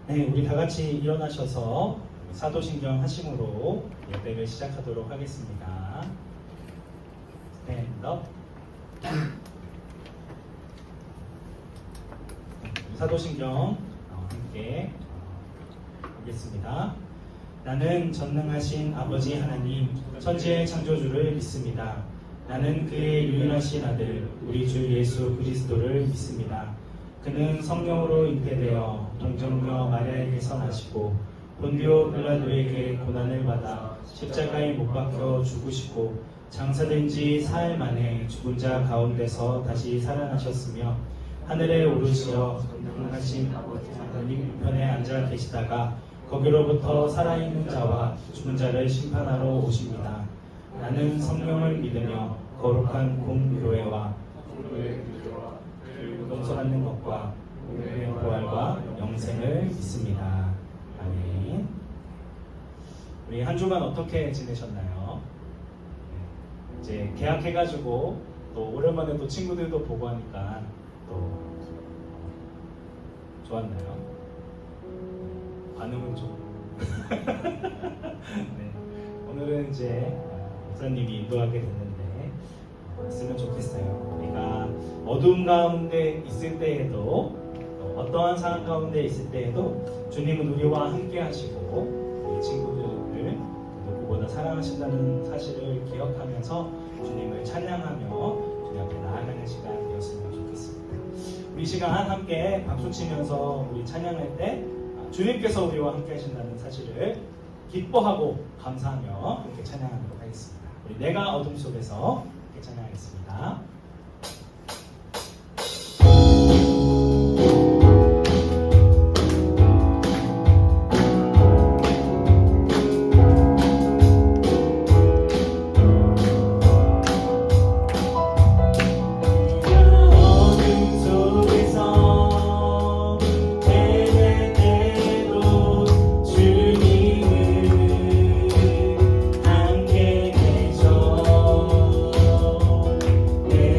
네, 우리 다 같이 일어나셔서 사도신경 하심으로 예배를 시작하도록 하겠습니다. 스탠드업. 사도신경 함께 보겠습니다. 나는 전능하신 아버지 하나님, 천지의 창조주를 믿습니다. 나는 그의 유일하신 아들, 우리 주 예수 그리스도를 믿습니다. 그는 성령으로 잉태되어 동정녀 마리아에게서 나시고 본디오 빌라도에게 고난을 받아 십자가에 못 박혀 죽으시고 장사된 지 사흘 만에 죽은 자 가운데서 다시 살아나셨으며 하늘에 오르시어 전능하신 아버지 하나님 우편에 앉아 계시다가 거기로부터 살아있는 자와 죽은 자를 심판하러 오십니다. 나는 성령을 믿으며 거룩한 공교회와 용서받는 것과 우리의 부활과 영생을 믿습니다. 아멘. 우리 한 주간 어떻게 지내셨나요? 이제 개학해가지고 또 오랜만에 또 친구들도 보고 하니까 또 좋았나요? 반응은 좀. 네. 오늘은 이제 목사님이 인도하게 됐는데 했으면 좋겠어요. 우리가 어두운 가운데 있을 때에도 어떠한 상황 가운데 있을 때에도 주님은 우리와 함께 하시고 우리 친구들을 누구보다 사랑하신다는 사실을 기억하면서 주님을 찬양하며 주님 앞에 나아가는 시간 되었으면 좋겠습니다. 우리 시간 함께 박수 치면서 우리 찬양할 때 주님께서 우리와 함께 하신다는 사실을 기뻐하고 감사하며 함께 찬양하도록 하겠습니다. 우리 내가 어둠 속에서 함께 찬양하겠습니다. 내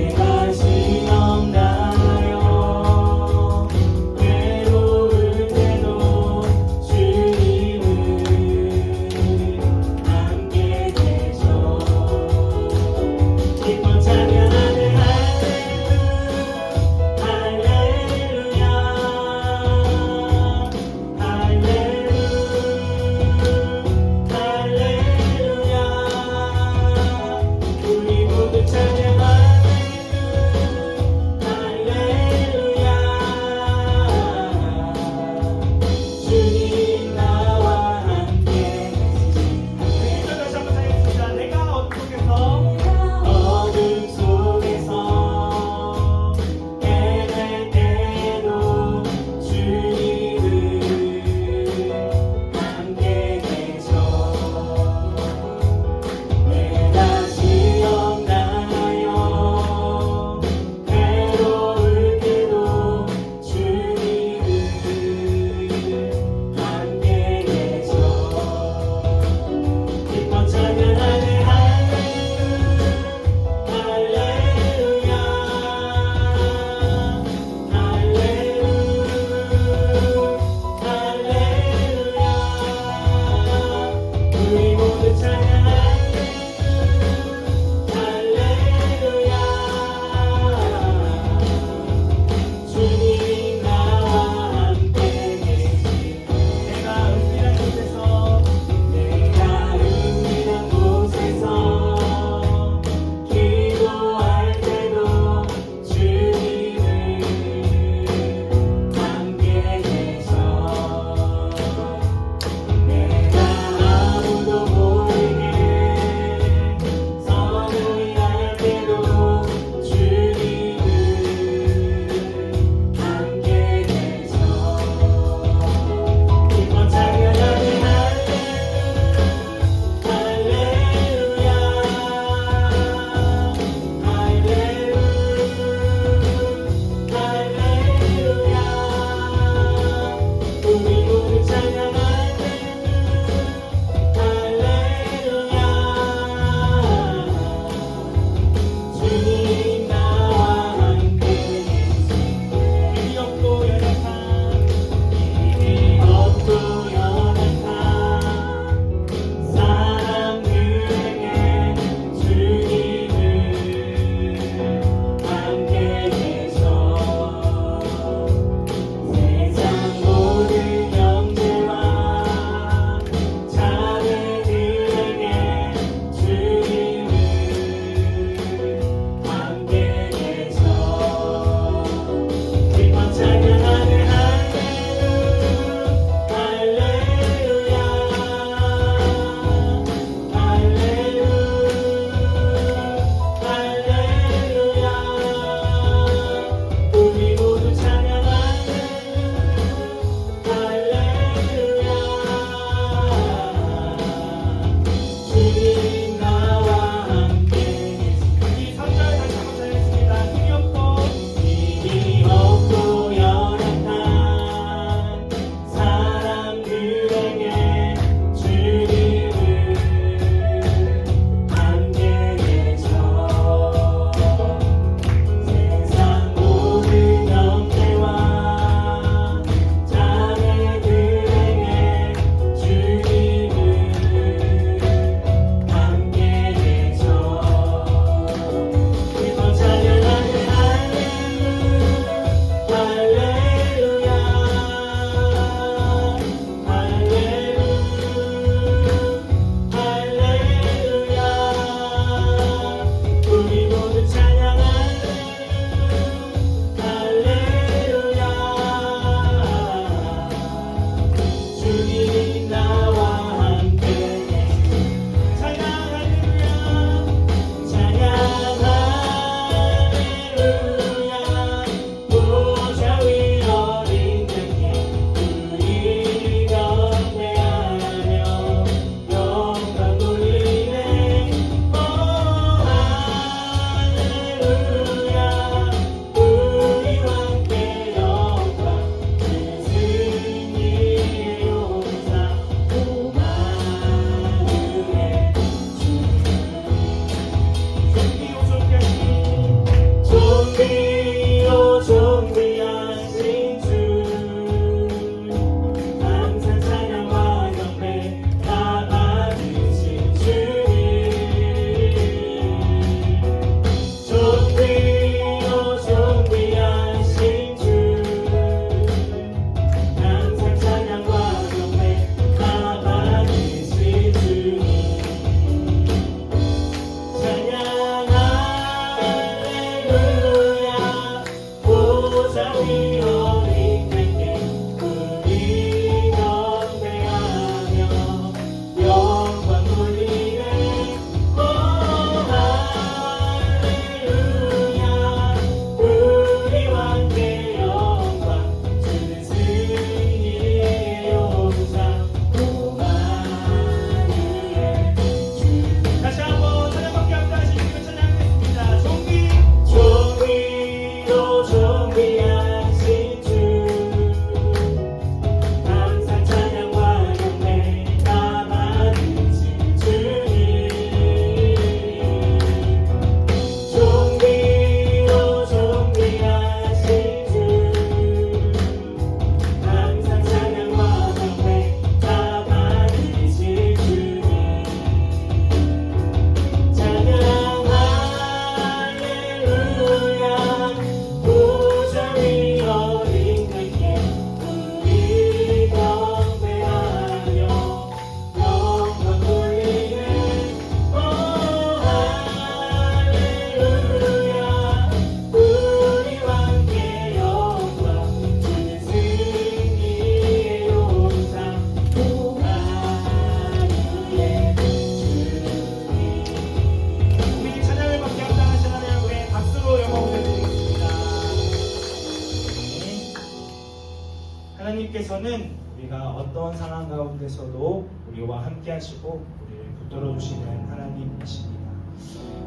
우리가 어떤 상황 가운데서도 우리와 함께 하시고 우리를 붙들어 주시는 하나님이십니다.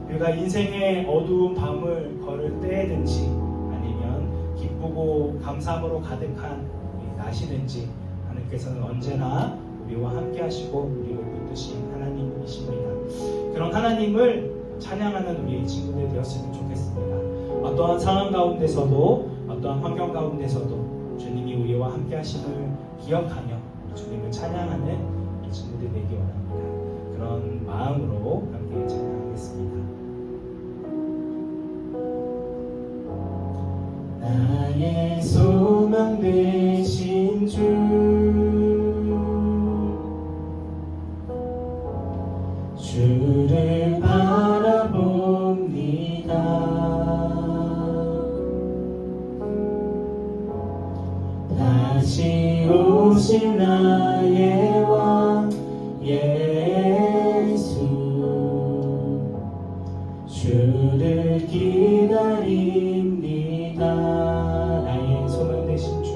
우리가 인생의 어두운 밤을 걸을 때든지 아니면 기쁘고 감사함으로 가득한 낮이든지 하나님께서는 언제나 우리와 함께 하시고 우리를 붙드신 하나님이십니다. 그런 하나님을 찬양하는 우리 친구들 되었으면 좋겠습니다. 어떠한 상황 가운데서도 어떠한 환경 가운데서도 주님이 우리와 함께 하심을 기억하며 주님을 찬양하는 우리 친구들 되기 원합니다. 그런 마음으로 함께 찬양하겠습니다. 나의 소망 되신 주, 주를 바라봅니다. 다시 오실 나의 왕 예수, 주를 기다립니다. 나의 소망 되신 주,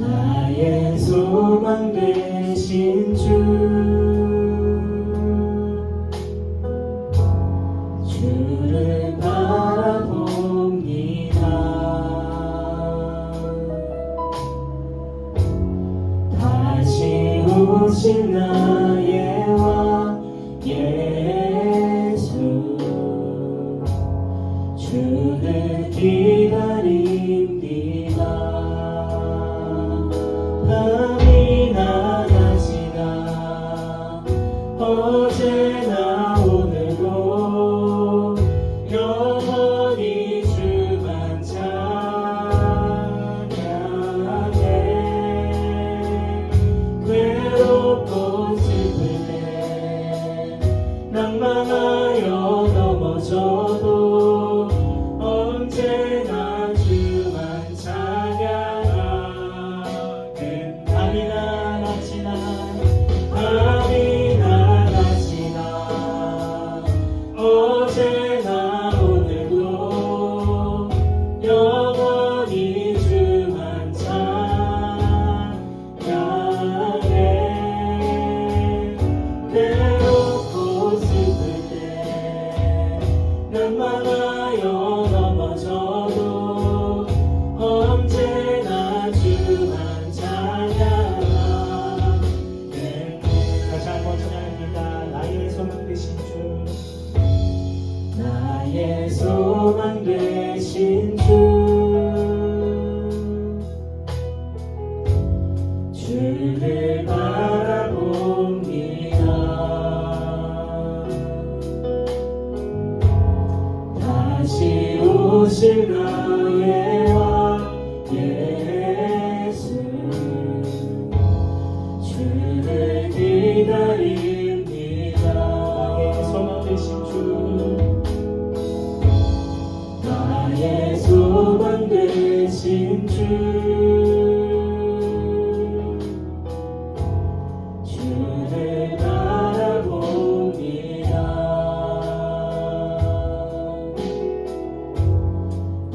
나의 소망 되신 주, 주를 바라봅니다. 다시 오실 나의 왕 예수, 주를 기다립니다. 밤이나 낮이나 어제나 오늘도 영원히 주만 찬양해. 외롭고 슬플 때 낭만하여 넘어져도 언제나 주만 찬양하는 밤이나 낮이나 밤이나 낮이나 어제나 오늘도 영원히 주만 찬양해. 외롭고 슬플 때 낭만하여 넘어져도 언제나 주만 찬양하네. 다시 한번 찬양합니다. 나의 소망 되신 주, 나의 소망 되신 주, 주를 바라봅니다. 다시 오실 나의 왕 예수, 주를 기다립니다. 나의 소망 되신 주, 나의 소망 되신 주, 주를 바라봅니다.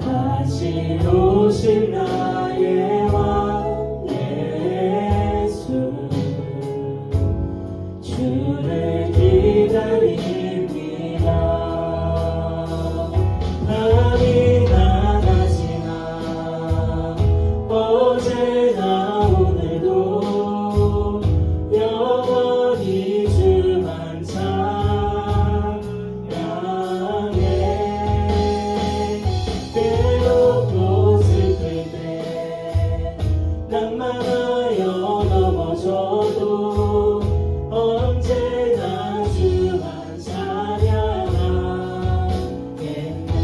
다시 오실 나의 왕 예수, 주를 기다립니다. 밤이나 낮이나 어제나 오늘도 영원히 주만 찬양해. 외롭고 슬플 때 낭만하여 넘어져도 언제나 주만 찬양하네.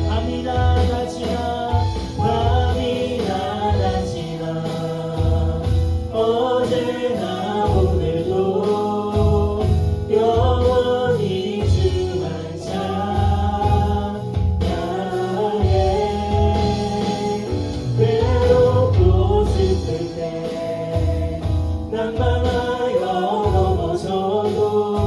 밤이나 낮이나 밤이나 낮이나 어제나 오늘도 영원히 주만 찬양해. 외롭고 슬플 때 낭만하여 넘어져도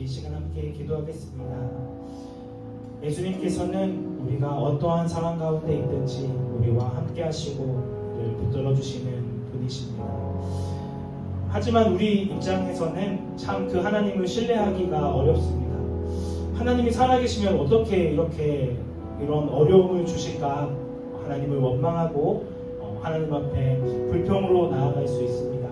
이 시간 함께 기도하겠습니다. 예수님께서는 우리가 어떠한 상황 가운데 있든지 우리와 함께 하시고 늘 붙들어 주시는 분이십니다. 하지만 우리 입장에서는 참 그 하나님을 신뢰하기가 어렵습니다. 하나님이 살아계시면 어떻게 이런 어려움을 주실까? 하나님을 원망하고 하나님 앞에 불평으로 나아갈 수 있습니다.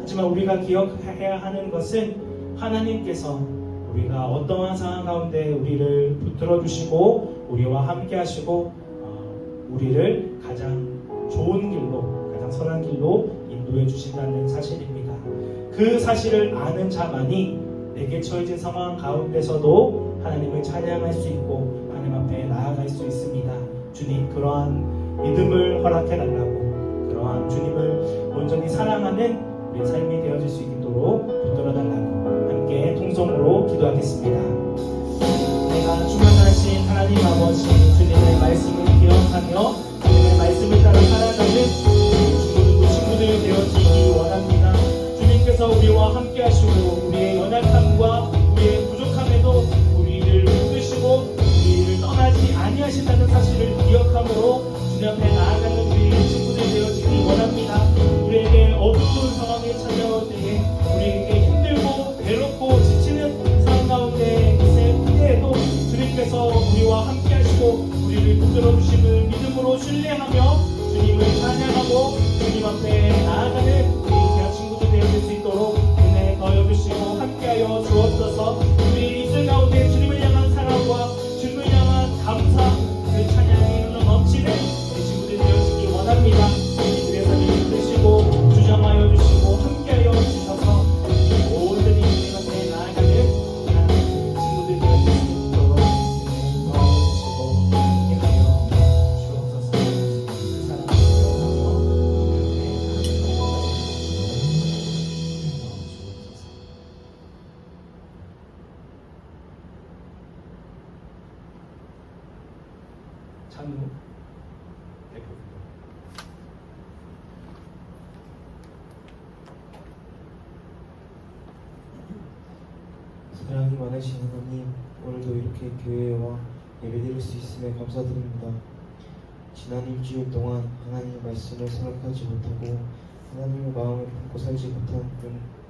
하지만 우리가 기억해야 하는 것은 하나님께서 우리가 어떠한 상황 가운데 우리를 붙들어 주시고 우리와 함께 하시고 우리를 가장 좋은 길로, 가장 선한 길로 인도해 주신다는 사실입니다. 그 사실을 아는 자만이 내게 처해진 상황 가운데서도 하나님을 찬양할 수 있고 하나님 앞에 나아갈 수 있습니다. 주님, 그러한 믿음을 허락해 달라고, 그러한 주님을 온전히 사랑하는 우리의 삶이 되어질 수 있도록 붙들어 달라고 함께 통성으로 기도하겠습니다. 내가 충만하신 하나님 아버지, 주님의 말씀을 기억하며 주님의 말씀을 따라 살아가는 친구들 되어지기 원합니다. 주님께서 우리와 함께 하시고 우리의 연약함과 우리의 부족함에도 우리를 붙드시고 우리를 떠나지 아니하신다는 사실을 기억함으로 주님 앞에 나아가는 우리의 친구들 되어지기 원합니다. 우리에게 어두운 상황이 찾아올 때에 우리에게 힘들고 괴롭고 지치는 상황 가운데 있을 때에도 주님께서 우리와 함께 하시고 우리를 붙들어 주심을 믿음으로 신뢰하며 주님을 찬양하고 주님 앞에 나아가는 우리 귀한 친구들 되어질 수 있도록 은혜 더해주시고 함께하여 주옵소서. 우리 이슬 가운데 주님을 향한 사랑과 주님을 향한 감사, 그 찬양이 흘러 넘치는 우리 친구들 되어지기 원합니다. 이들에서 믿으시고 주장하여 주시고 함께하여 주셔서 온전히 주님 앞에 나아가는 친구들 되어질 수 있도록 은혜 더해주시고 함께하여 주옵소서. 그 사랑을 찬우 대표입니다. 사랑이 많으신 하나님, 오늘도 이렇게 교회와 예배드릴 수 있음에 감사드립니다. 지난 일주일 동안 하나님의 말씀을 생각하지 못하고 하나님의 마음을 품고 살지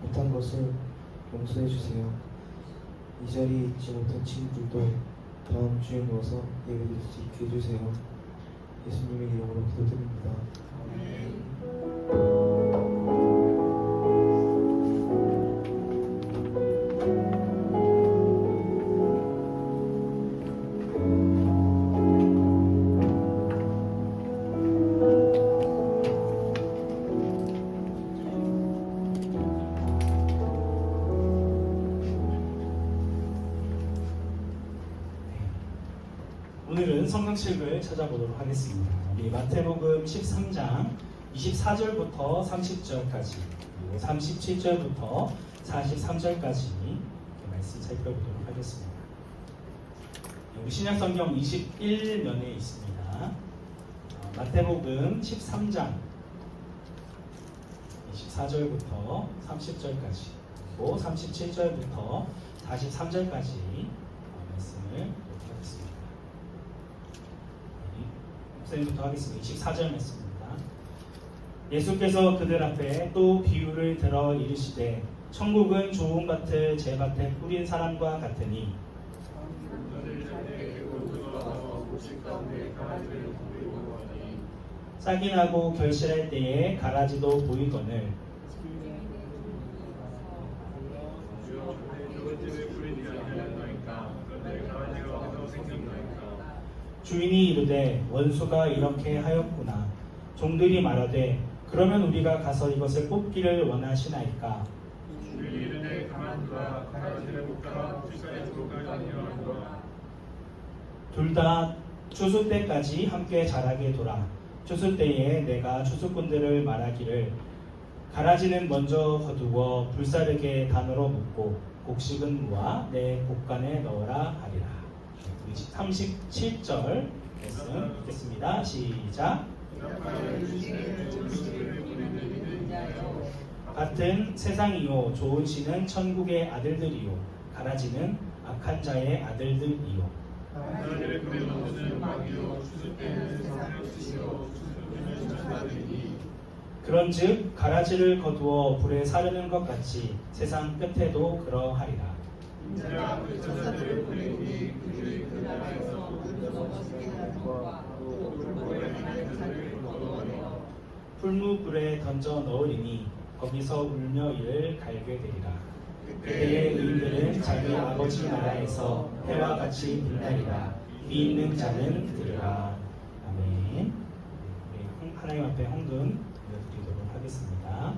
못한 것을 용서해 주세요. 이 자리에 있지 못한 친구들도 다음 주에 모여서 예배드릴 수 있게 해주세요. 예수님의 이름으로 기도드립니다. 오늘은 성경책을 찾아보도록 하겠습니다. 우리 마태복음 13장 24절부터 30절까지 그리고 37절부터 43절까지 말씀 살펴보도록 하겠습니다. 우리 신약성경 21면에 있습니다. 마태복음 13장 24절부터 30절까지 그리고 37절부터 43절까지 말씀을 하겠습니다. 목사님부터 하겠습니다. 24절 말씀입니다. 예수께서 그들 앞에 또 비유를 들어 이르시되 천국은 좋은 밭을 제 밭에 뿌린 사람과 같으니 싹이 나고 결실할 때에 가라지도 보이거늘 주인이 이르되 원수가 이렇게 하였구나. 종들이 말하되 그러면 우리가 가서 이것을 뽑기를 원하시나이까. 주인이 이르되 가만두라. 가라지를 볶아 실사에 들어갈 아니하노라. 둘 다 추수 때까지 함께 자라게 둬라. 추수 때에 내가 추수꾼들을 말하기를 가라지는 먼저 거두어 불사르게 단으로 묶고 곡식은 모아 내 곡간에 넣어라 하리라. 37절 말씀 읽겠습니다. 시작. 같은 세상이요 좋은 씨는 천국의 아들들이요 가라지는 악한 자의 아들들이요. 나를 그의 모든 마귀요 추수때는 세상을 쓰시고 추수꾼을 천사들이니 그런즉 가라지를 거두어 불에 사르는 것 같이 세상 끝에도 그러하리라. 인자가 그 천사들을 보내니 그들이 그 나라에서 넘어지게 하는 것과 또 불법에 행하는 자를 거두어내어 풀무불에 던져 넣으리니 거기서 울며 이를 갈게 되리라. 그때의 의인들은 자기 아버지 나라에서 해와 같이 빛나리라. 귀 있는 자는 들으라. 아멘. 우리 하나님 앞에 헌금 드리도록 하겠습니다.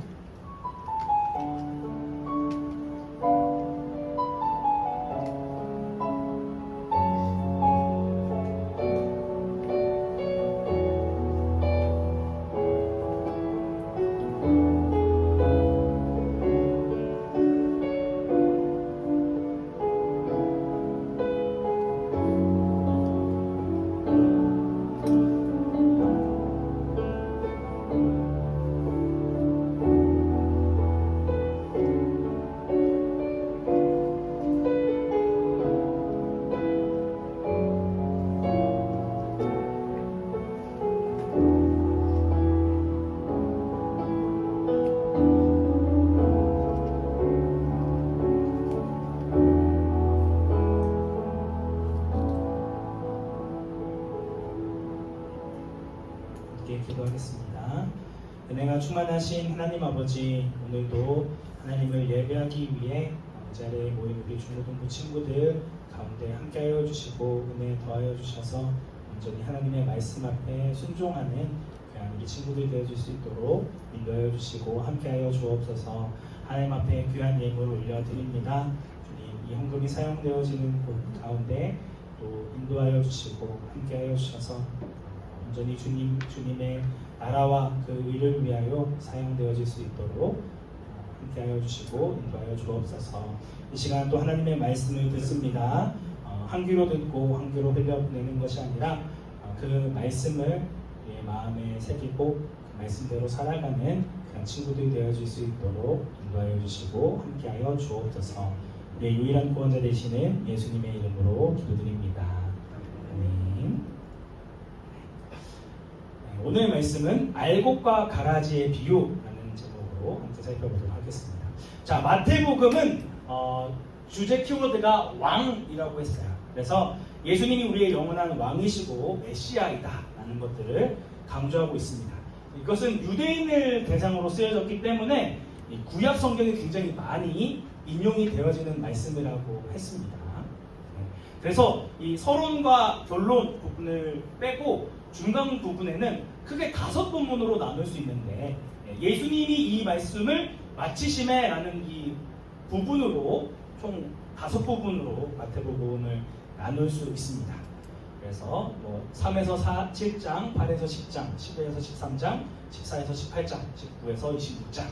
함께 기도하겠습니다. 은혜가 충만하신 하나님 아버지, 오늘도 하나님을 예배하기 위해 이 자리에 모인 우리 중고등부 친구들 가운데 함께하여 주시고 은혜 더하여 주셔서 온전히 하나님의 말씀 앞에 순종하는 귀한 우리 친구들 되어줄 수 있도록 인도하여 주시고 함께하여 주옵소서. 하나님 앞에 귀한 예물 올려드립니다. 주님, 이 헌금이 사용되어지는 곳 가운데 또 인도하여 주시고 함께하여 주셔서 온전히 주님의 나라와 그 의를 위하여 사용되어질 수 있도록 함께하여 주시고 인도하여 주옵소서. 이 시간 또 하나님의 말씀을 듣습니다. 한 귀로 듣고 한 귀로 흘려보내는 것이 아니라 그 말씀을 마음에 새기고 그 말씀대로 살아가는 그런 친구들이 되어질 수 있도록 인도하여 주시고 함께하여 주옵소서. 우리의 유일한 구원자 되시는 예수님의 이름으로 기도드립니다. 아멘. 오늘 말씀은 알곡과 가라지의 비유라는 제목으로 함께 살펴보도록 하겠습니다. 자, 마태복음은 주제 키워드가 왕이라고 했어요. 그래서 예수님이 우리의 영원한 왕이시고 메시아이다 라는 것들을 강조하고 있습니다. 이것은 유대인을 대상으로 쓰여졌기 때문에 구약 성경에 굉장히 많이 인용이 되어지는 말씀이라고 했습니다. 그래서 이 서론과 결론 부분을 빼고 중간 부분에는 크게 5부분으로 나눌 수 있는데 예수님이 이 말씀을 마치심에 라는 이 부분으로 총 5부분으로 마태복음을 나눌 수 있습니다. 그래서 3에서 7장, 8에서 10장, 11에서 13장, 14에서 18장, 19에서 26장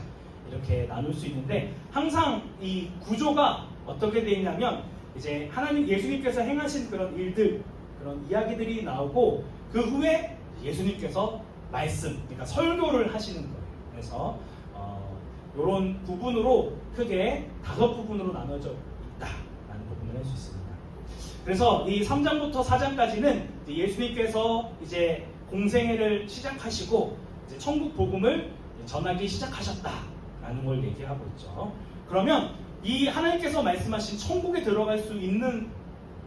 이렇게 나눌 수 있는데 항상 이 구조가 어떻게 되어 있냐면 이제 하나님 예수님께서 행하신 그런 일들, 그런 이야기들이 나오고 그 후에 예수님께서 말씀, 그러니까 설교를 하시는 거예요. 그래서 이런 부분으로 크게 5부분으로 나눠져 있다라는 부분을 할 수 있습니다. 그래서 이 3장부터 4장까지는 예수님께서 이제 공생애를 시작하시고 이제 천국 복음을 전하기 시작하셨다라는 걸 얘기하고 있죠. 그러면 이 하나님께서 말씀하신 천국에 들어갈 수 있는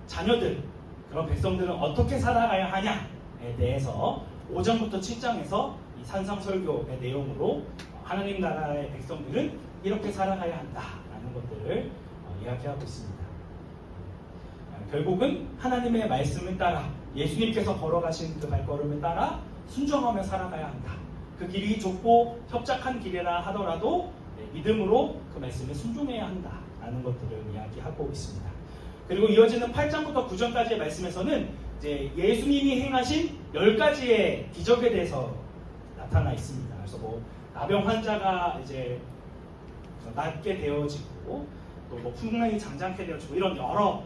자녀들, 그런 백성들은 어떻게 살아가야 하냐에 대해서 5장부터 7장에서 이 산상설교의 내용으로 하나님 나라의 백성들은 이렇게 살아가야 한다라는 것들을 이야기하고 있습니다. 결국은 하나님의 말씀을 따라 예수님께서 걸어가신 그 발걸음을 따라 순종하며 살아가야 한다. 그 길이 좁고 협착한 길이라 하더라도 믿음으로 그 말씀에 순종해야 한다라는 것들을 이야기하고 있습니다. 그리고 이어지는 8장부터 9장까지의 말씀에서는 이제 예수님이 행하신 10가지의 기적에 대해서 나타나 있습니다. 그래서 나병 환자가 이제 낫게 되어지고 또 풍랑이 장장케 되어지고 이런 여러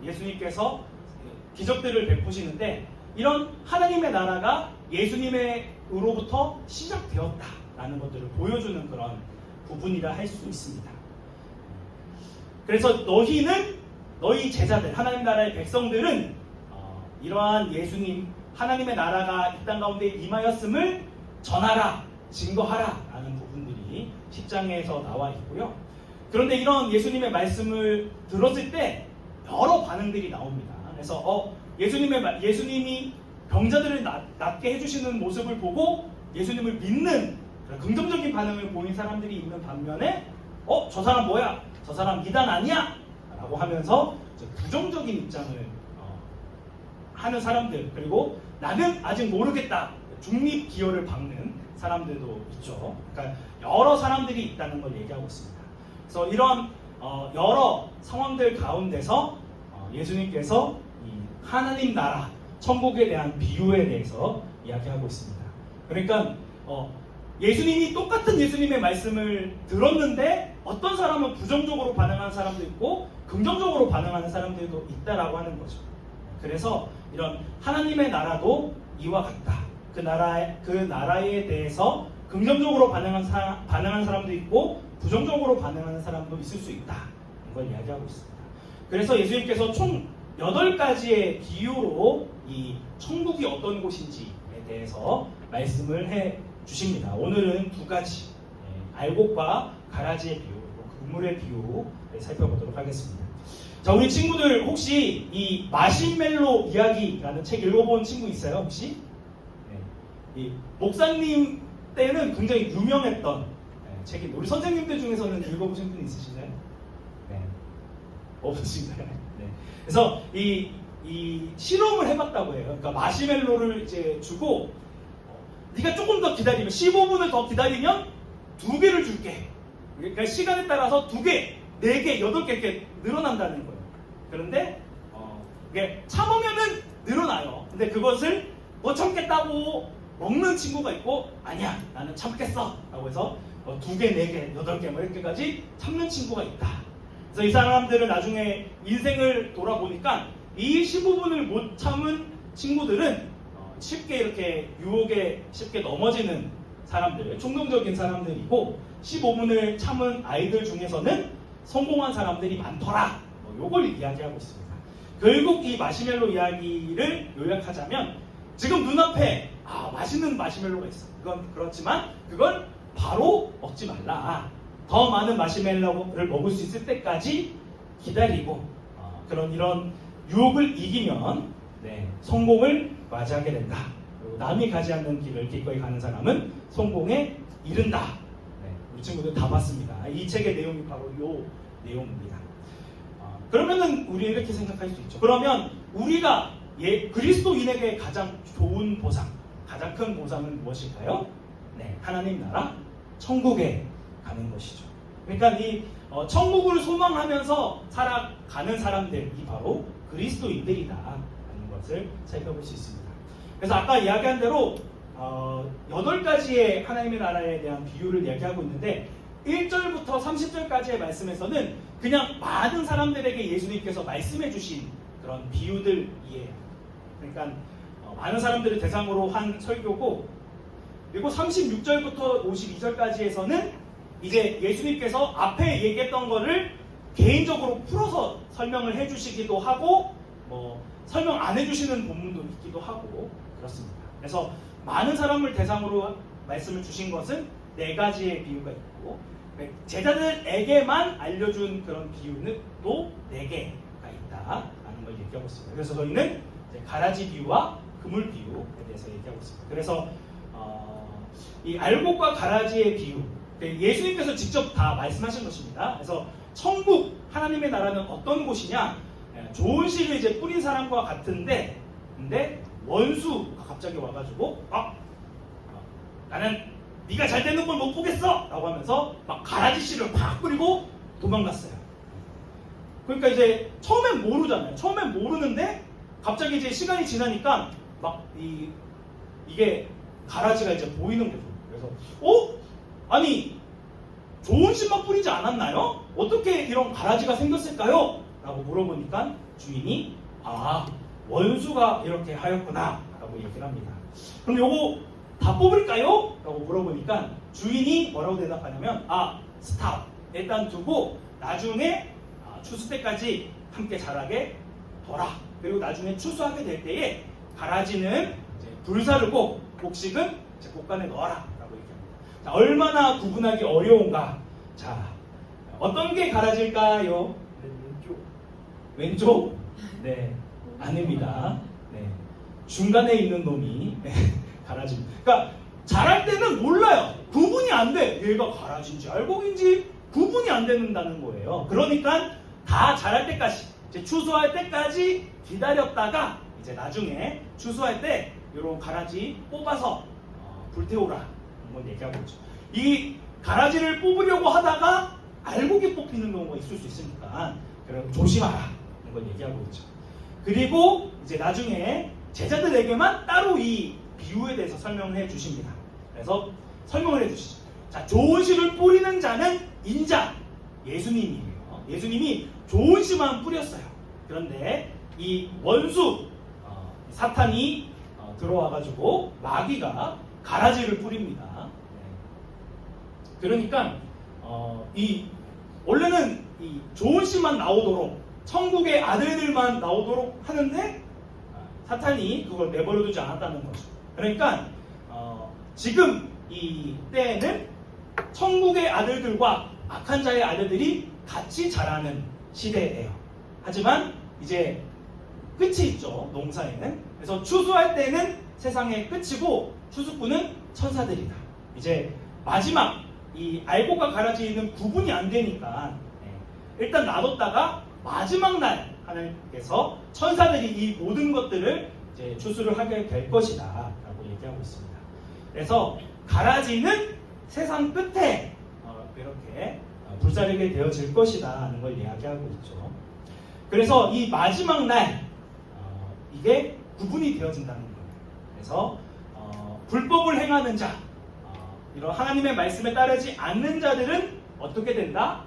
예수님께서 기적들을 베푸시는데 이런 하나님의 나라가 예수님으로부터 시작되었다라는 것들을 보여주는 그런 부분이라 할 수 있습니다. 그래서 너희 제자들, 하나님 나라의 백성들은 이러한 예수님, 하나님의 나라가 이 땅 가운데 임하였음을 전하라, 증거하라 라는 부분들이 10장에서 나와 있고요. 그런데 이런 예수님의 말씀을 들었을 때 여러 반응들이 나옵니다. 그래서 예수님이 병자들을 낫게 해주시는 모습을 보고 예수님을 믿는 긍정적인 반응을 보인 사람들이 있는 반면에 저 사람 뭐야? 저 사람 이단 아니야? 라고 하면서 부정적인 입장을 하는 사람들, 그리고 나는 아직 모르겠다, 중립 기호를 박는 사람들도 있죠. 그러니까 여러 사람들이 있다는 걸 얘기하고 있습니다. 그래서 이런 여러 상황들 가운데서 예수님께서 이 하나님 나라, 천국에 대한 비유에 대해서 이야기하고 있습니다. 그러니까 예수님이 똑같은 예수님의 말씀을 들었는데 어떤 사람은 부정적으로 반응하는 사람도 있고 긍정적으로 반응하는 사람들도 있다라고 하는 거죠. 그래서 이런 하나님의 나라도 이와 같다. 그 나라에 대해서 긍정적으로 반응하는 사람도 있고 부정적으로 반응하는 사람도 있을 수 있다. 이걸 이야기하고 있습니다. 그래서 예수님께서 총 8가지의 비유로 이 천국이 어떤 곳인지에 대해서 말씀을 해 주십니다. 오늘은 2가지, 알곡과 가라지의 비유, 그리고 그물의 비유를 살펴보도록 하겠습니다. 자, 우리 친구들 혹시 이 마시멜로 이야기라는 책 읽어본 친구 있어요? 혹시? 이 목사님 때는 굉장히 유명했던 책인데 우리 선생님들 중에서는 읽어보신 분 있으신가요? 네, 없으신가요? 네. 그래서 이 실험을 해봤다고 해요. 그러니까 마시멜로를 이제 주고 네가 조금 더 기다리면 15분을 더 기다리면 2개를 줄게. 그러니까 시간에 따라서 2개, 4개, 8개 이렇게 늘어난다는 거예요. 그런데 이게 참으면은 늘어나요. 근데 그것을 못 참겠다고 먹는 친구가 있고 아니야 나는 참겠어 라고 해서 2개, 4개, 8개 뭐 이렇게까지 참는 친구가 있다. 그래서 이 사람들은 나중에 인생을 돌아보니까 이 15분을 못 참은 친구들은 쉽게 이렇게 유혹에 쉽게 넘어지는 사람들, 충동적인 사람들이고 15분을 참은 아이들 중에서는 성공한 사람들이 많더라. 요걸 이야기하고 있습니다. 결국 이 마시멜로 이야기를 요약하자면 지금 눈앞에 맛있는 마시멜로가 있어. 그건 그렇지만 그걸 바로 먹지 말라. 더 많은 마시멜로를 먹을 수 있을 때까지 기다리고 이런 유혹을 이기면 성공을 맞이하게 된다. 그리고 남이 가지 않는 길을 기꺼이 가는 사람은 성공에 이른다. 우리 친구들 다 봤습니다. 이 책의 내용이 바로 이 내용입니다. 그러면은 우리 이렇게 생각할 수 있죠. 그러면 우리가 그리스도인에게 가장 좋은 보상, 가장 큰 보상은 무엇일까요? 하나님 나라, 천국에 가는 것이죠. 그러니까 이 천국을 소망하면서 살아가는 사람들이 바로 그리스도인들이다 라는 것을 살펴볼 수 있습니다. 그래서 아까 이야기한 대로 8가지의 하나님의 나라에 대한 비유를 이야기하고 있는데 1절부터 30절까지의 말씀에서는 그냥 많은 사람들에게 예수님께서 말씀해 주신 그런 비유들이에요. 그러니까 많은 사람들을 대상으로 한 설교고, 그리고 36절부터 52절까지에서는 이제 예수님께서 앞에 얘기했던 거를 개인적으로 풀어서 설명을 해 주시기도 하고 설명 안 해주시는 본문도 있기도 하고 그렇습니다. 그래서 많은 사람을 대상으로 말씀을 주신 것은 4가지의 비유가 있고 제자들에게만 알려준 그런 비유는 또 4개가 있다라는 걸 얘기하고 있습니다. 그래서 저희는 이제 가라지 비유와 그물 비유에 대해서 얘기하고 있습니다. 그래서 이 알곡과 가라지의 비유, 예수님께서 직접 다 말씀하신 것입니다. 그래서 천국, 하나님의 나라는 어떤 곳이냐? 좋은 씨를 이제 뿌린 사람과 같은데, 근데 원수가 갑자기 와가지고 나는 네가 잘 되는 걸 못 보겠어! 라고 하면서 막 가라지 씨를 팍 뿌리고 도망갔어요. 그러니까 이제 처음엔 모르잖아요. 처음엔 모르는데 갑자기 이제 시간이 지나니까 막 이게 가라지가 이제 보이는 거죠. 그래서 아니 좋은 씨만 뿌리지 않았나요? 어떻게 이런 가라지가 생겼을까요? 라고 물어보니까 주인이 원수가 이렇게 하였구나 라고 얘기를 합니다. 그럼 요거 다 뽑을까요? 라고 물어보니까 주인이 뭐라고 대답하냐면 스탑, 일단 두고 나중에 추수 때까지 함께 자라게 둬라. 그리고 나중에 추수하게 될 때에 가라지는 이제 불사르고 곡식은 이제 곡간에 넣어라 라고 얘기합니다. 자, 얼마나 구분하기 어려운가. 자, 어떤 게 가라질까요? 왼쪽? 네, 아닙니다. 네, 중간에 있는 놈이 가라집니다. 그러니까 자랄 때는 몰라요. 구분이 안 돼. 얘가 가라진지 알곡인지 구분이 안 된다는 거예요. 그러니까 다 자랄 때까지, 이제 추수할 때까지 기다렸다가 이제 나중에 추수할 때 이런 가라지 뽑아서 불태우라 한번 얘기하고 있죠. 이 가라지를 뽑으려고 하다가 알곡이 뽑히는 경우가 있을 수 있으니까 그럼 조심하라 이런 걸 얘기하고 있죠. 그리고 이제 나중에 제자들에게만 따로 이 비유에 대해서 설명을 해 주십니다. 그래서 설명을 해 주시죠. 자, 좋은 씨를 뿌리는 자는 인자, 예수님이에요. 예수님이 좋은 씨만 뿌렸어요. 그런데 이 원수 사탄이 들어와가지고 마귀가 가라지를 뿌립니다. 그러니까 이 원래는 이 좋은 씨만 나오도록 천국의 아들들만 나오도록 하는데 사탄이 그걸 내버려두지 않았다는 거죠. 그러니까 지금 이 때에는 천국의 아들들과 악한 자의 아들들이 같이 자라는 시대예요. 하지만 이제 끝이 있죠. 농사에는. 그래서 추수할 때는 세상의 끝이고 추수꾼은 천사들이다. 이제 마지막 이 알곡과 가라지는 구분이 안 되니까 일단 놔뒀다가 마지막 날 하나님께서 천사들이 이 모든 것들을 이제 추수를 하게 될 것이다 라고 얘기하고 있습니다. 그래서 가라지는 세상 끝에 이렇게 불사르게 되어질 것이다 하는 걸 이야기하고 있죠. 그래서 이 마지막 날 이게 구분이 되어진다는 거예요. 그래서 불법을 행하는 자, 이런 하나님의 말씀에 따르지 않는 자들은 어떻게 된다?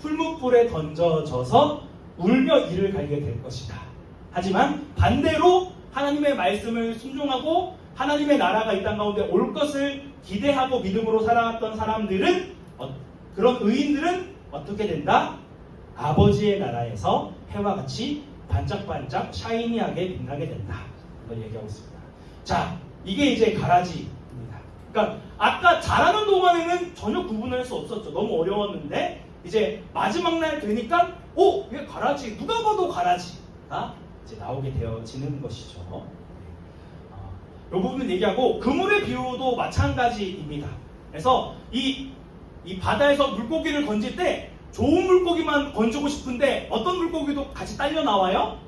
풀무불에 던져져서 울며 이를 갈게 될 것이다. 하지만 반대로 하나님의 말씀을 순종하고 하나님의 나라가 이 땅 가운데 올 것을 기대하고 믿음으로 살아왔던 사람들은, 그런 의인들은 어떻게 된다? 아버지의 나라에서 해와 같이 반짝반짝 샤이니하게 빛나게 된다. 이걸 얘기하고 있습니다. 자, 이게 이제 가라지입니다. 그러니까 아까 자라는 동안에는 전혀 구분할 수 없었죠. 너무 어려웠는데 이제 마지막 날 되니까 이게 가라지, 누가 봐도 가라지가 이제 나오게 되어지는 것이죠. 이 부분은 얘기하고 그물의 비유도 마찬가지입니다. 그래서 이 바다에서 물고기를 건질 때 좋은 물고기만 건지고 싶은데 어떤 물고기도 같이 딸려 나와요?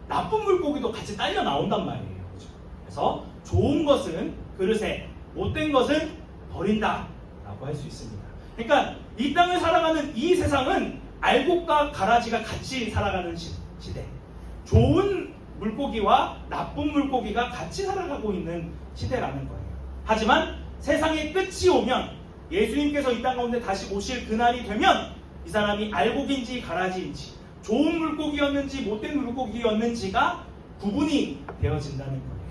나쁜 물고기도 같이 딸려 나온단 말이에요. 그렇죠? 그래서 좋은 것은 그릇에, 못된 것은 버린다 라고 할 수 있습니다. 그러니까 이 땅을 살아가는 이 세상은 알곡과 가라지가 같이 살아가는 시대, 좋은 물고기와 나쁜 물고기가 같이 살아가고 있는 시대라는 거예요. 하지만 세상의 끝이 오면, 예수님께서 이 땅 가운데 다시 오실 그날이 되면 이 사람이 알곡인지 가라지인지, 좋은 물고기였는지 못된 물고기였는지가 구분이 되어진다는 거예요.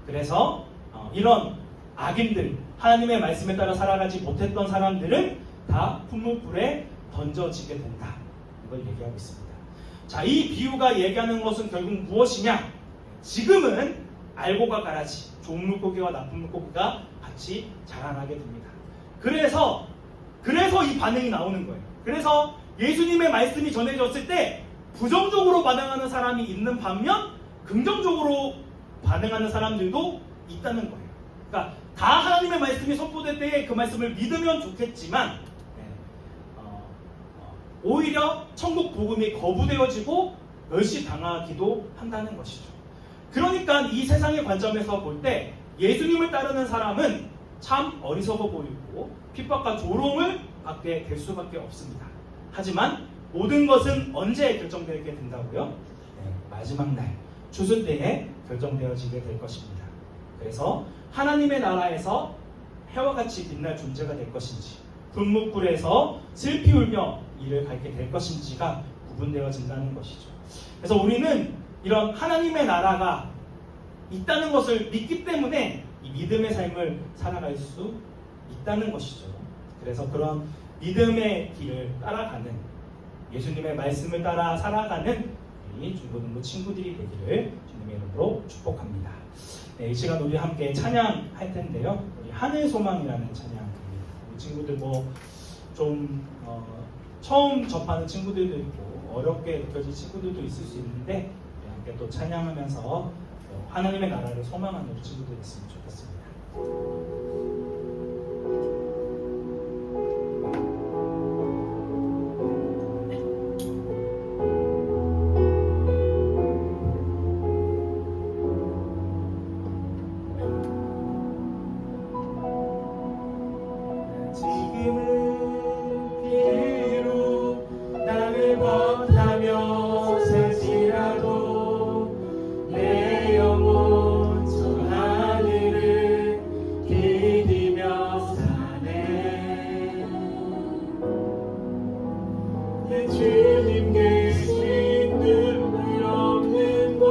그래서 이런 악인들, 하나님의 말씀에 따라 살아가지 못했던 사람들은 다 풀무불에 던져지게 된다. 이걸 얘기하고 있습니다. 자, 이 비유가 얘기하는 것은 결국 무엇이냐? 지금은 알곡과 가라지, 좋은 물고기와 나쁜 물고기가 같이 자라나게 됩니다. 그래서 이 반응이 나오는 거예요. 그래서 예수님의 말씀이 전해졌을 때 부정적으로 반응하는 사람이 있는 반면 긍정적으로 반응하는 사람들도 있다는 거예요. 그러니까 다 하나님의 말씀이 선포될 때에 그 말씀을 믿으면 좋겠지만 오히려 천국 복음이 거부되어지고 멸시당하기도 한다는 것이죠. 그러니까 이 세상의 관점에서 볼 때 예수님을 따르는 사람은 참 어리석어 보이고 핍박과 조롱을 받게 될 수밖에 없습니다. 하지만 모든 것은 언제 결정되게 된다고요? 마지막 날, 추수 때에 결정되어지게 될 것입니다. 그래서 하나님의 나라에서 해와 같이 빛날 존재가 될 것인지, 분무불에서 슬피 울며 이를 갈게 될 것인지가 구분되어진다는 것이죠. 그래서 우리는 이런 하나님의 나라가 있다는 것을 믿기 때문에 이 믿음의 삶을 살아갈 수 있다는 것이죠. 그래서 그런 믿음의 길을 따라가는 예수님의 말씀을 따라 살아가는 우리 중고등부 친구들이 되기를 주님의 이름으로 축복합니다. 네, 이 시간 우리 함께 찬양할 텐데요. 우리 하늘 소망이라는 찬양입니다. 우리 친구들 좀 처음 접하는 친구들도 있고 어렵게 느껴질 친구들도 있을 수 있는데 우리 함께 또 찬양하면서 하나님의 나라를 소망하는 우리 친구들이 있으면 좋겠습니다. 지금은 비로 땅을 벗하며 살지라도 내 영혼 저 하늘을 디디며 사네. 내 주님 계신 눈물 없는 곳,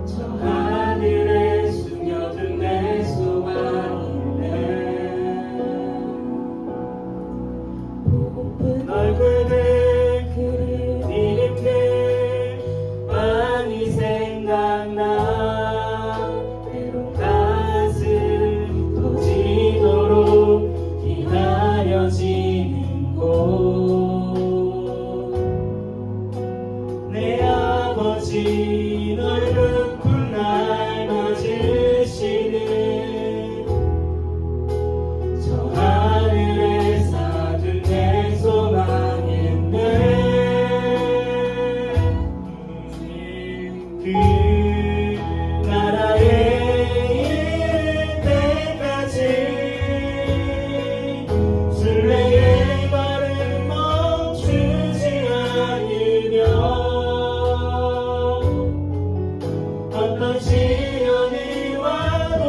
저 하늘에 숨겨둔 내 소망이네. 보고픈 얼굴들 그리운 이름들 많이 생각나. 때론 가슴 터지도록 기다려지는 곳, 내 아버지 넓은 날 맞으시는 저 하늘에 사둔 내 소망인데, 그 나라에 이를 때까지 순례의 발을 멈추지 않으며 어떤 시련이 와도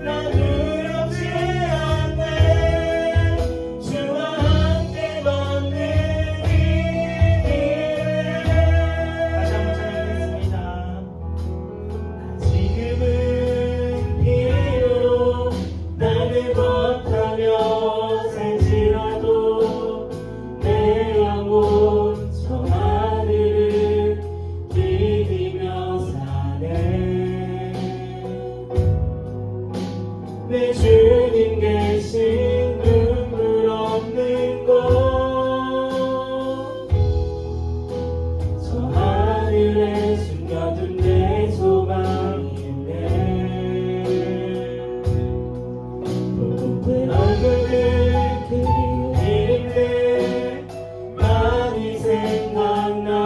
나 두렵지 않네. 주와 함께 걷는 이 길을. 다시 한번 찬양하겠습니다. 지금은 비로 나를 벗하며 살지라도 내 영혼 저 하늘을 디디며 사네. 내 주님 계신 눈물 없는 곳, 저 하늘에 숨겨둔 내 소망이네. 보고픈 얼굴들 그리운 이름들 많이 생각나.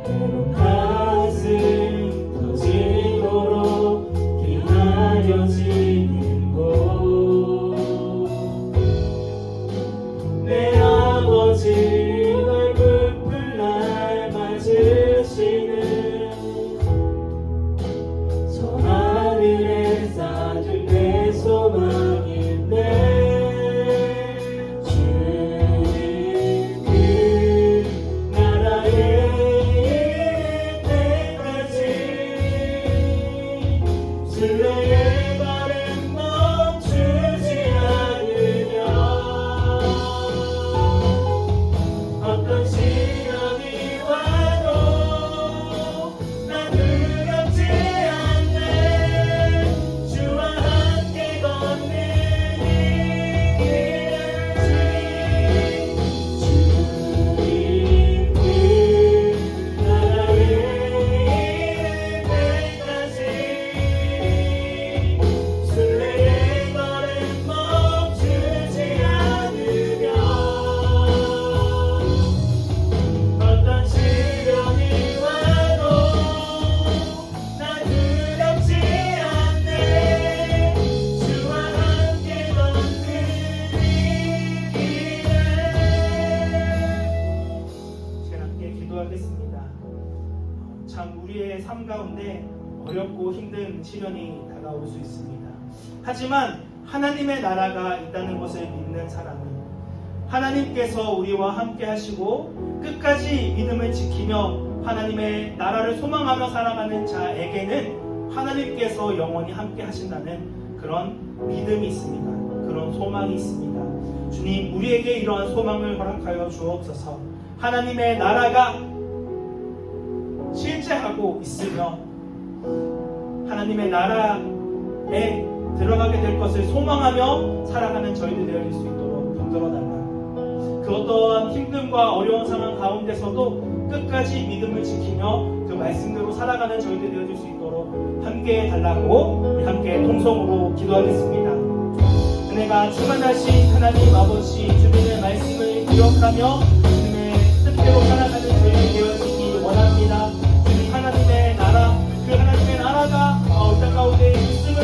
때론 가슴 터지도록 기다려지는 곳, 내 아버지 넓은 날 맞으시는 저 하늘에 쌓은 내 소망인데, 주님 그 나라에 이를 때까지 순례의 발을 멈추지 않으며 어떤 시련이 와도 나 두렵지 않네. 주와 함께 걷는 이 길을. 주님 그 나라에 이를 때까지 순례의 발을 멈추지 않으며 어떤 시련이 와도 나 두렵지 않네. 주와 함께 걷는 이 길을. 제가 함께 기도하겠습니다. 참 우리의 삶 가운데 어렵고 힘든 시련이 다가올 수 있습니다. 하지만 하나님의 나라가 있다는 것을 믿는 사람은 하나님께서 우리와 함께 하시고 끝까지 믿음을 지키며 하나님의 나라를 소망하며 살아가는 자에게는 하나님께서 영원히 함께 하신다는 그런 믿음이 있습니다. 그런 소망이 있습니다. 주님, 우리에게 이러한 소망을 허락하여 주옵소서. 하나님의 나라가 실제하고 있으며 하나님의 나라에 들어가게 될 것을 소망하며 살아가는 저희들 되어질 수 있도록 붙들어달라. 그 어떠한 힘듦과 어려운 상황 가운데서도 끝까지 믿음을 지키며 그 말씀대로 살아가는 저희들 되어질 수 있도록 함께 해달라고 우리 함께 통성으로 기도하겠습니다. 은혜가 충만하신 하나님 아버지, 주님의 말씀을 기억하며 주님의 뜻대로 살아가는 저희들 되어지기 원합니다. 주님, 하나님의 나라, 그 하나님의 나라가 땅 가운데 있음을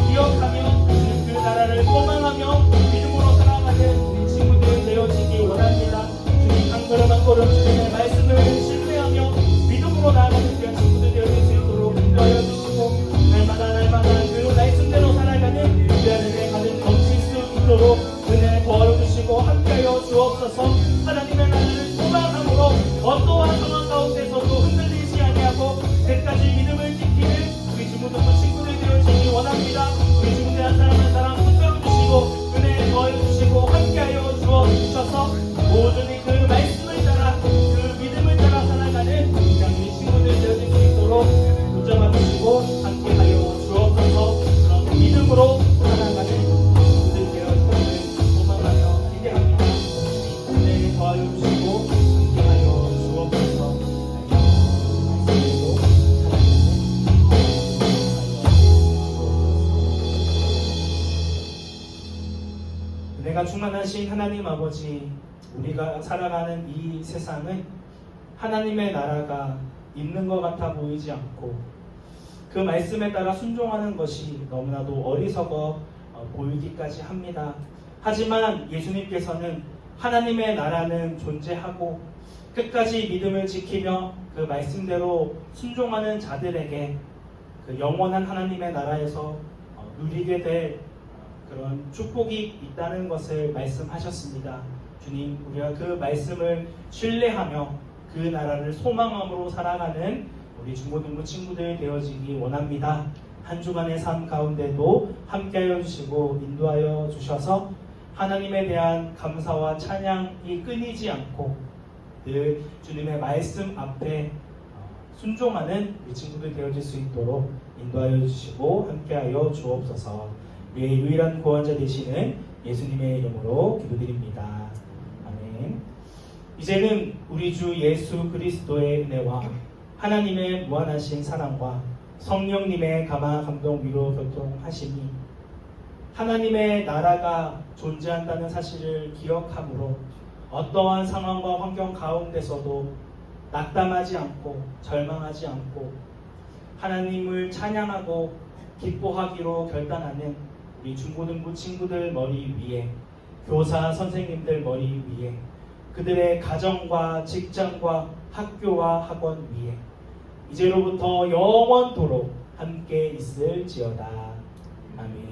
기억하며 그 나라를 소망하며 믿음으로 살아가는 우리 친구들 되어지기 원합니다. 주님, 한 걸음 한 걸음 주님의 말씀을 신뢰하며 믿음으로 나아가는 귀한 친구들 되어질 수 있도록 인도하여 주시고 날마다 그 말씀대로 살아가는 귀한 은혜 가득 넘칠 수 있도록 은혜 도와줘 주시고 함께하여 주옵소서. 하나님의 나라를 소망함으로 어떠한 상황 가운데서도 흔들리지 아니하고 끝까지 믿음을 지키는 우리 주무동무 친구들 되어지기 원합니다. 우리 주무대 한 사람 한 사람 붙들어 주시고 은혜 더해 주시고 함께하여 주옵소서. 모든이 그 말씀을 따라 그 믿음을 따라 살아가는 우리 친구들 되어질 수 있도록 요청해 주시고 함께하여 주옵소서. 그런 믿음으로 살아가는 친구들 되어지기를 소망하며 기대합니다. 은혜 더하여 주시고 함께하여 주옵소서. 은혜가 충만하신 하나님 아버지, 우리가 살아가는 이 세상은 하나님의 나라가 있는 것 같아 보이지 않고 그 말씀에 따라 순종하는 것이 너무나도 어리석어 보이기까지 합니다. 하지만 예수님께서는 하나님의 나라는 존재하고 끝까지 믿음을 지키며 그 말씀대로 순종하는 자들에게 그 영원한 하나님의 나라에서 누리게 될 그런 축복이 있다는 것을 말씀하셨습니다. 주님, 우리가 그 말씀을 신뢰하며 그 나라를 소망함으로 살아가는 우리 중고등부 친구들 되어지기 원합니다. 한 주간의 삶 가운데도 함께하여 주시고 인도하여 주셔서 하나님에 대한 감사와 찬양이 끊이지 않고 늘 주님의 말씀 앞에 순종하는 우리 친구들 되어질 수 있도록 인도하여 주시고 함께하여 주옵소서. 우리의 유일한 구원자 되시는 예수님의 이름으로 기도드립니다. 아멘. 이제는 우리 주 예수 그리스도의 은혜와 하나님의 무한하신 사랑과 성령님의 감화 감동 위로 교통하심이 하나님의 나라가 존재한다는 사실을 기억함으로 어떠한 상황과 환경 가운데서도 낙담하지 않고 절망하지 않고 하나님을 찬양하고 기뻐하기로 결단하는 우리 중고등부 친구들 머리 위에, 교사 선생님들 머리 위에, 그들의 가정과 직장과 학교와 학원 위에 이제로부터 영원토록 함께 있을지어다. 아멘.